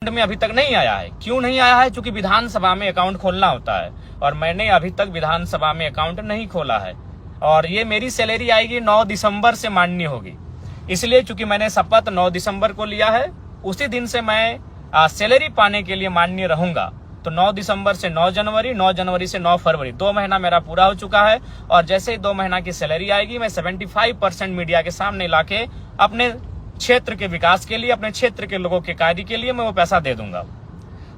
में अभी तक नहीं आया है। क्यों नहीं आया है? क्योंकि विधानसभा में अकाउंट खोलना होता है और मैंने अभी तक विधानसभा में अकाउंट नहीं खोला है। और ये मेरी सैलरी आएगी 9 दिसंबर से मान्य होगी, इसलिए चूंकि मैंने शपथ 9 दिसंबर को लिया है, उसी दिन से मैं सैलरी पाने के लिए मान्य रहूंगा। तो 9 दिसंबर से 9 जनवरी, 9 जनवरी से 9 फरवरी, 2 महीना मेरा पूरा हो चुका है। और जैसे ही 2 महीना की सैलरी आएगी, मैं 75% मीडिया के सामने लाके अपने क्षेत्र के विकास के लिए, अपने क्षेत्र के लोगों के कार्य के लिए मैं वो पैसा दे दूंगा।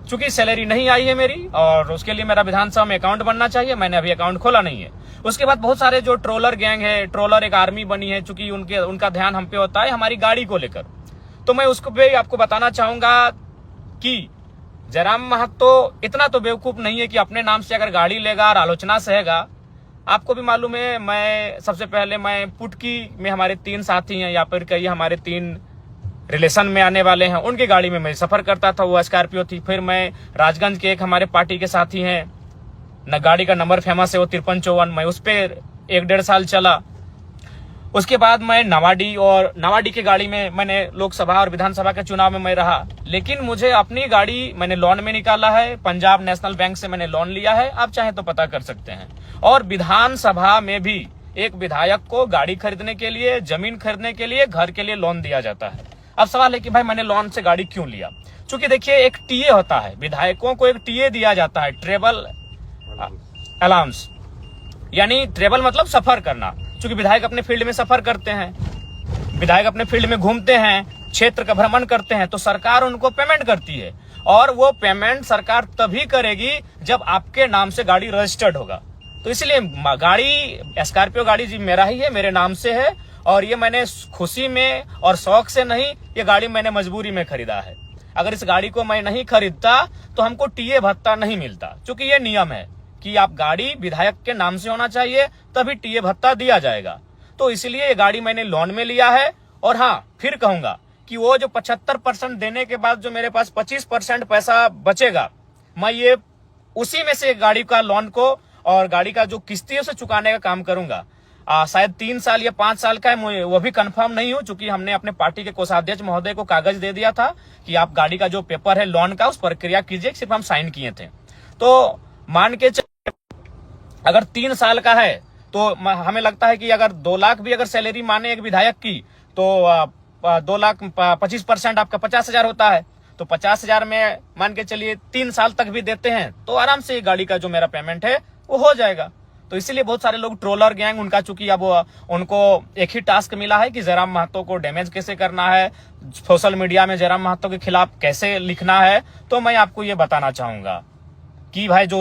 चूंकि सैलरी नहीं आई है मेरी और उसके लिए मेरा विधानसभा में अकाउंट बनना चाहिए, मैंने अभी अकाउंट खोला नहीं है। उसके बाद बहुत सारे जो ट्रोलर गैंग है, ट्रोलर एक आर्मी बनी है, चूंकि उनका ध्यान हम पे होता है हमारी गाड़ी को लेकर। तो मैं उसको भी आपको बताना चाहूंगा कि जयराम महतो इतना तो बेवकूफ नहीं है कि अपने नाम से अगर गाड़ी लेगा और आलोचना सहेगा। आपको भी मालूम है, मैं सबसे पहले मैं पुटकी में हमारे 3 साथी हैं, या फिर कई हमारे 3 रिलेशन में आने वाले हैं, उनकी गाड़ी में मैं सफर करता था, वो स्कॉर्पियो थी। फिर मैं राजगंज के एक हमारे पार्टी के साथी हैं, न गाड़ी का नंबर फेमस है, वो 5354, मैं उस पर 1-1.5 साल चला। उसके बाद मैं नावाडी की गाड़ी में मैंने लोकसभा और विधानसभा के चुनाव में मैं रहा। लेकिन मुझे अपनी गाड़ी मैंने लोन में निकाला है, पंजाब नेशनल बैंक से मैंने लोन लिया है, आप चाहे तो पता कर सकते हैं। और विधानसभा में भी एक विधायक को गाड़ी खरीदने के लिए, जमीन खरीदने के लिए, घर के लिए लोन दिया जाता है। अब सवाल है कि भाई मैंने लोन से गाड़ी क्यों लिया? क्योंकि देखिए, एक टीए होता है, विधायकों को एक टीए दिया जाता है, ट्रेवल अलाउंस, यानी ट्रेवल मतलब सफर करना। क्योंकि विधायक अपने फील्ड में सफर करते हैं, विधायक अपने फील्ड में घूमते हैं, क्षेत्र का भ्रमण करते हैं, तो सरकार उनको पेमेंट करती है। और वो पेमेंट सरकार तभी करेगी जब आपके नाम से गाड़ी रजिस्टर्ड होगा। तो इसलिए गाड़ी, स्कॉर्पियो गाड़ी जी मेरा ही है, मेरे नाम से है। और ये मैंने खुशी में और शौक से नहीं, ये गाड़ी मैंने मजबूरी में खरीदा है। अगर इस गाड़ी को मैं नहीं खरीदता तो हमको टीए भत्ता नहीं मिलता, क्योंकि ये नियम है कि आप गाड़ी विधायक के नाम से होना चाहिए, तभी टीए भत्ता दिया जाएगा। तो इसलिए ये गाड़ी मैंने लोन में लिया है। और हाँ, फिर कहूंगा कि वो जो 75% देने के बाद जो मेरे पास 25% पैसा बचेगा, मैं ये उसी में से गाड़ी का लोन को और गाड़ी का जो किस्ती है उसे चुकाने का काम करूंगा। शायद 3 साल या 5 साल का है, वो भी कंफर्म नहीं हूं, चूंकि हमने अपने पार्टी के कोषाध्यक्ष महोदय को कागज दे दिया था कि आप गाड़ी का जो पेपर है लोन का, उस प्रक्रिया कीजिए। सिर्फ हम साइन किए थे। तो मान के अगर 3 साल का है तो हमें लगता है कि अगर 2 लाख भी अगर सैलरी माने एक विधायक की, तो 2 लाख 25% आपका 50,000 होता है। तो 50,000 में मान के चलिए 3 साल तक भी देते हैं तो आराम से गाड़ी का जो मेरा पेमेंट है वो हो जाएगा। तो इसीलिए बहुत सारे लोग ट्रोलर गैंग, उनका चूंकि अब उनको एक ही टास्क मिला है कि जयराम महतो को डैमेज कैसे करना है, सोशल मीडिया में जयराम महतो के खिलाफ कैसे लिखना है। तो मैं आपको ये बताना चाहूंगा कि भाई जो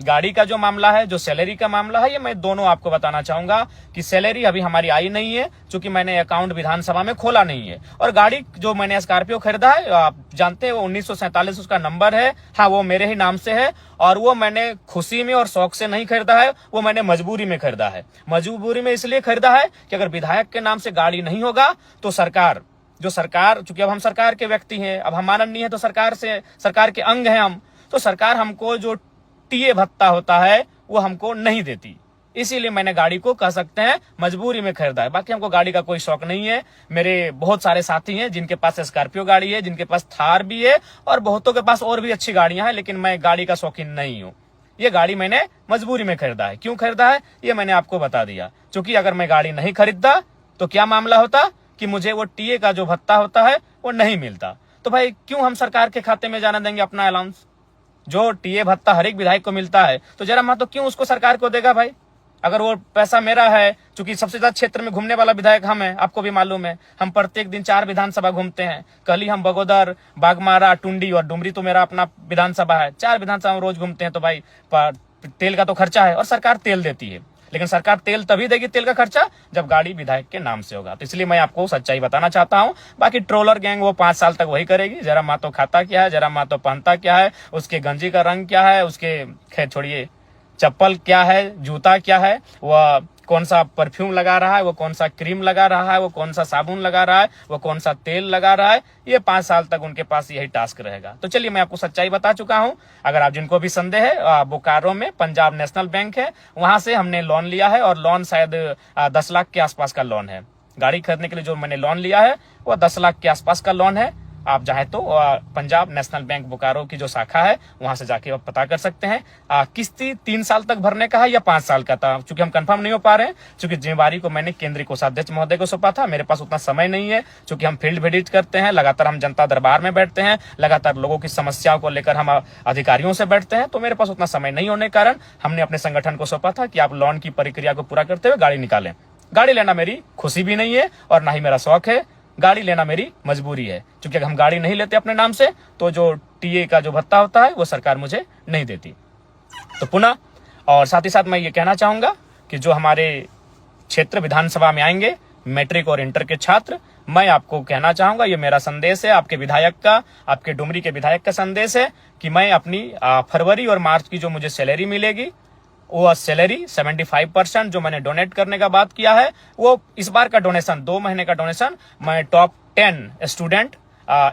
गाड़ी का जो मामला है, जो सैलरी का मामला है, ये मैं दोनों आपको बताना चाहूंगा कि सैलरी अभी हमारी आई नहीं है, क्योंकि मैंने अकाउंट विधानसभा में खोला नहीं है। और गाड़ी जो मैंने स्कॉर्पियो खरीदा है, आप जानते हैं, वो 1947 उसका नंबर है। हाँ, वो मेरे ही नाम से है और वो मैंने खुशी में और शौक से नहीं खरीदा है, वो मैंने मजबूरी में खरीदा है। मजबूरी में इसलिए खरीदा है कि अगर विधायक के नाम से गाड़ी नहीं होगा तो सरकार, चूंकि अब हम सरकार के व्यक्ति हैं, अब हमारा नहीं है तो सरकार के अंग हैं हम, तो सरकार हमको जो टीए भत्ता होता है वो हमको नहीं देती। इसीलिए मैंने गाड़ी को कह सकते हैं मजबूरी में खरीदा है। बाकी हमको गाड़ी का कोई शौक नहीं है। मेरे बहुत सारे साथी हैं जिनके पास स्कॉर्पियो गाड़ी है, जिनके पास थार भी है और बहुतों के पास और भी अच्छी गाड़ियां हैं, लेकिन मैं गाड़ी का शौकीन नहीं हूं। ये गाड़ी मैंने मजबूरी में खरीदा है। क्यों खरीदा है ये मैंने आपको बता दिया। क्योंकि अगर मैं गाड़ी नहीं खरीदता तो क्या मामला होता कि मुझे वो टीए का जो भत्ता होता है वो नहीं मिलता। तो भाई क्यों हम सरकार के खाते में जाने देंगे अपना अलाउंस? जो टीए भत्ता हर एक विधायक को मिलता है, तो जयराम महतो क्यों उसको सरकार को देगा भाई? अगर वो पैसा मेरा है, क्योंकि सबसे ज्यादा क्षेत्र में घूमने वाला विधायक हम है, आपको भी मालूम है। हम प्रत्येक दिन 4 विधानसभा घूमते हैं। कल ही हम बगोदर, बागमारा, टुंडी और डुमरी, तो मेरा अपना विधानसभा है, 4 विधानसभा में रोज घूमते हैं। तो भाई तेल का तो खर्चा है और सरकार तेल देती है, लेकिन सरकार तेल तभी देगी, तेल का खर्चा, जब गाड़ी विधायक के नाम से होगा। तो इसलिए मैं आपको सच्चाई बताना चाहता हूं। बाकी ट्रोलर गैंग वो 5 साल तक वही करेगी। जयराम महतो खाता क्या है, जयराम महतो पहनता क्या है, उसके गंजी का रंग क्या है, उसके खैर छोड़िए चप्पल क्या है, जूता क्या है, वह कौन सा परफ्यूम लगा रहा है, वो कौन सा क्रीम लगा रहा है, वो कौन सा साबुन लगा रहा है, वो कौन सा तेल लगा रहा है, ये 5 साल तक उनके पास यही टास्क रहेगा। तो चलिए मैं आपको सच्चाई बता चुका हूं। अगर आप जिनको भी संदेह है, बोकारो में पंजाब नेशनल बैंक है, वहां से हमने लोन लिया है और लोन शायद 10 लाख के आसपास का लोन है। गाड़ी खरीदने के लिए जो मैंने लोन लिया है वो 10 लाख के आसपास का लोन है। आप चाहे तो पंजाब नेशनल बैंक बोकारो की जो शाखा है वहां से जाके आप पता कर सकते हैं। किस्ती 3 साल तक भरने का है या 5 साल का था, चूंकि हम कंफर्म नहीं हो पा रहे हैं, चूंकि जिम्मेवारी को मैंने केंद्रीय कोषाध्यक्ष महोदय को सौंपा था। मेरे पास उतना समय नहीं है, चूंकि हम फील्ड विजिट करते हैं, लगातार हम जनता दरबार में बैठते हैं, लगातार लोगों की समस्याओं को लेकर हम अधिकारियों से बैठते हैं, तो मेरे पास उतना समय नहीं होने के कारण हमने अपने संगठन को सौंपा था कि आप लोन की प्रक्रिया को पूरा करते हुए गाड़ी निकालें। गाड़ी लेना मेरी खुशी भी नहीं है और ना ही मेरा शौक है, गाड़ी लेना मेरी मजबूरी है, क्योंकि अगर हम गाड़ी नहीं लेते अपने नाम से तो जो टीए का जो भत्ता होता है वो सरकार मुझे नहीं देती। तो पुनः और साथ ही साथ मैं ये कहना चाहूंगा कि जो हमारे क्षेत्र विधानसभा में आएंगे मैट्रिक और इंटर के छात्र, मैं आपको कहना चाहूंगा, ये मेरा संदेश है आपके विधायक का, आपके डुमरी के विधायक का संदेश है कि मैं अपनी फरवरी और मार्च की जो मुझे सैलरी मिलेगी वो सैलरी 75% जो मैंने डोनेट करने का बात किया है, वो इस बार का डोनेशन 2 महीने का डोनेशन मैं टॉप 10 स्टूडेंट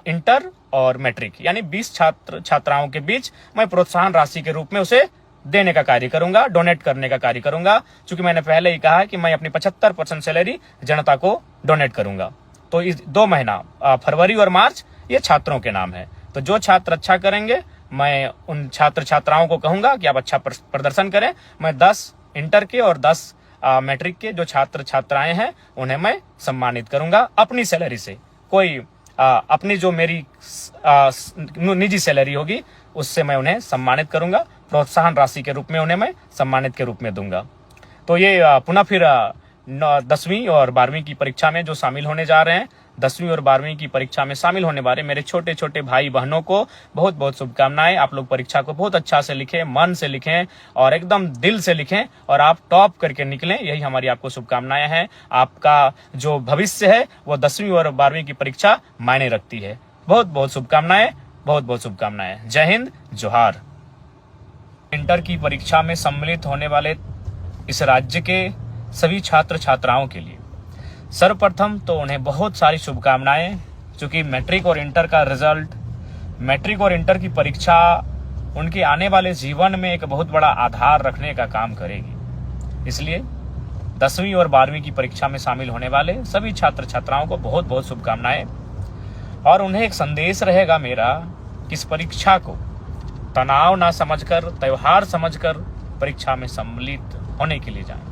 इंटर और मैट्रिक यानी 20 छात्र छात्राओं के बीच मैं प्रोत्साहन राशि के रूप में उसे देने का कार्य करूंगा, डोनेट करने का कार्य करूंगा, क्योंकि मैंने पहले ही कहा है कि मैं अपनी 75% सैलरी जनता को डोनेट करूंगा। तो इस 2 महीना फरवरी और मार्च ये छात्रों के नाम है। तो जो छात्र अच्छा करेंगे मैं उन छात्र छात्राओं को कहूंगा कि आप अच्छा प्रदर्शन करें। मैं 10 इंटर के और 10 मैट्रिक के जो छात्र छात्राएं हैं उन्हें मैं सम्मानित करूंगा अपनी सैलरी से। कोई अपनी जो मेरी निजी सैलरी होगी उससे मैं उन्हें सम्मानित करूंगा, प्रोत्साहन राशि के रूप में उन्हें मैं सम्मानित के रूप में दूंगा। तो ये पुनः फिर 10वीं और 12वीं की परीक्षा में जो शामिल होने जा रहे हैं, 10वीं और 12वीं की परीक्षा में शामिल होने वाले मेरे छोटे छोटे भाई बहनों को बहुत बहुत शुभकामनाएं। आप लोग परीक्षा को बहुत अच्छा से लिखें, मन से लिखें और एकदम दिल से लिखें और आप टॉप करके निकलें, यही हमारी आपको शुभकामनाएं हैं। आपका जो भविष्य है वो 10वीं और 12वीं की परीक्षा मायने रखती है। बहुत बहुत शुभकामनाएं, बहुत बहुत शुभकामनाएं। जय हिंद, जोहार। इंटर की परीक्षा में सम्मिलित होने वाले इस राज्य के सभी छात्र छात्राओं के लिए सर्वप्रथम तो उन्हें बहुत सारी शुभकामनाएं, क्योंकि मैट्रिक और इंटर का रिजल्ट, मैट्रिक और इंटर की परीक्षा उनके आने वाले जीवन में एक बहुत बड़ा आधार रखने का काम करेगी। इसलिए 10वीं और 12वीं की परीक्षा में शामिल होने वाले सभी छात्र छात्राओं को बहुत बहुत शुभकामनाएं और उन्हें एक संदेश रहेगा मेरा कि इस परीक्षा को तनाव ना समझकर, त्योहार समझकर परीक्षा में सम्मिलित होने के लिए जाएं।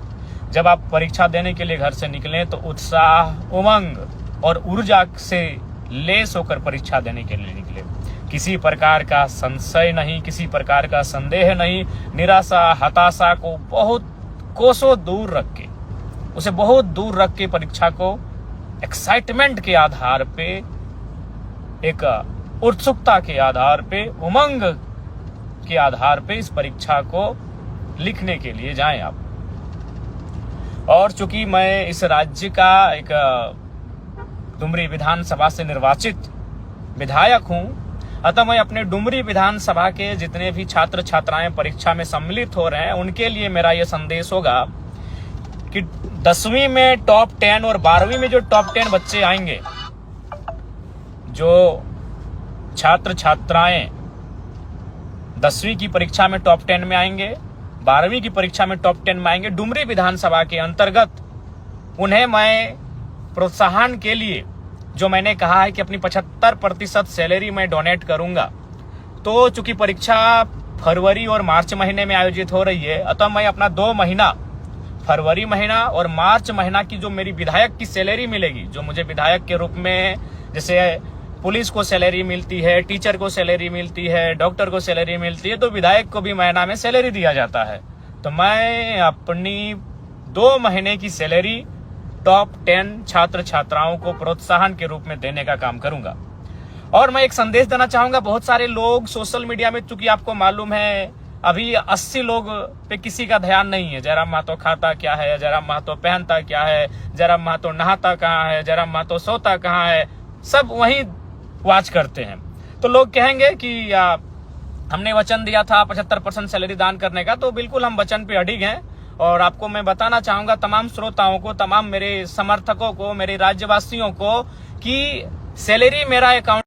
जब आप परीक्षा देने के लिए घर से निकलें तो उत्साह, उमंग और ऊर्जा से लेस होकर परीक्षा देने के लिए निकले। किसी प्रकार का संशय नहीं, किसी प्रकार का संदेह नहीं, निराशा, हताशा को बहुत कोसों दूर रख के, उसे बहुत दूर रख के परीक्षा को एक्साइटमेंट के आधार पे, एक उत्सुकता के आधार पे, उमंग के आधार पे इस परीक्षा को लिखने के लिए जाएं आप। और चूंकि मैं इस राज्य का एक डुमरी विधानसभा से निर्वाचित विधायक हूं, अतः मैं अपने डुमरी विधानसभा के जितने भी छात्र छात्राएं परीक्षा में सम्मिलित हो रहे हैं उनके लिए मेरा यह संदेश होगा कि 10वीं में टॉप 10 और 12वीं में जो टॉप 10 बच्चे आएंगे, जो छात्र छात्राएं 10वीं की परीक्षा में टॉप 10 में आएंगे, 12वीं की परीक्षा में टॉप 10 में आएंगे, डुमरी विधानसभा के अंतर्गत उन्हें मैं प्रोत्साहन के लिए जो मैंने कहा है कि अपनी 75% सैलरी मैं डोनेट करूंगा। तो चूंकि परीक्षा फरवरी और मार्च महीने में आयोजित हो रही है, अतः मैं अपना 2 महीना, फरवरी महीना और मार्च महीना की जो मेरी विधायक की सैलरी मिलेगी, जो मुझे विधायक के रूप में जैसे पुलिस को सैलरी मिलती है, टीचर को सैलरी मिलती है, डॉक्टर को सैलरी मिलती है, तो विधायक को भी महीना में सैलरी दिया जाता है। तो मैं अपनी 2 महीने की सैलरी टॉप 10 छात्र छात्राओं को प्रोत्साहन के रूप में देने का काम करूंगा। और मैं एक संदेश देना चाहूंगा, बहुत सारे लोग सोशल मीडिया में, चूंकि आपको मालूम है अभी 80 लोग पे किसी का ध्यान नहीं है। जयराम महतो खाता क्या है, जयराम महतो पहनता क्या है, जयराम महतो नहाता कहाँ है, जयराम महतो सोता कहाँ है, सब वही वाच करते हैं। तो लोग कहेंगे कि हमने वचन दिया था 75% सैलरी दान करने का, तो बिल्कुल हम वचन पे अडिग हैं। और आपको मैं बताना चाहूंगा, तमाम श्रोताओं को, तमाम मेरे समर्थकों को, मेरे राज्यवासियों को, कि सैलरी मेरा अकाउंट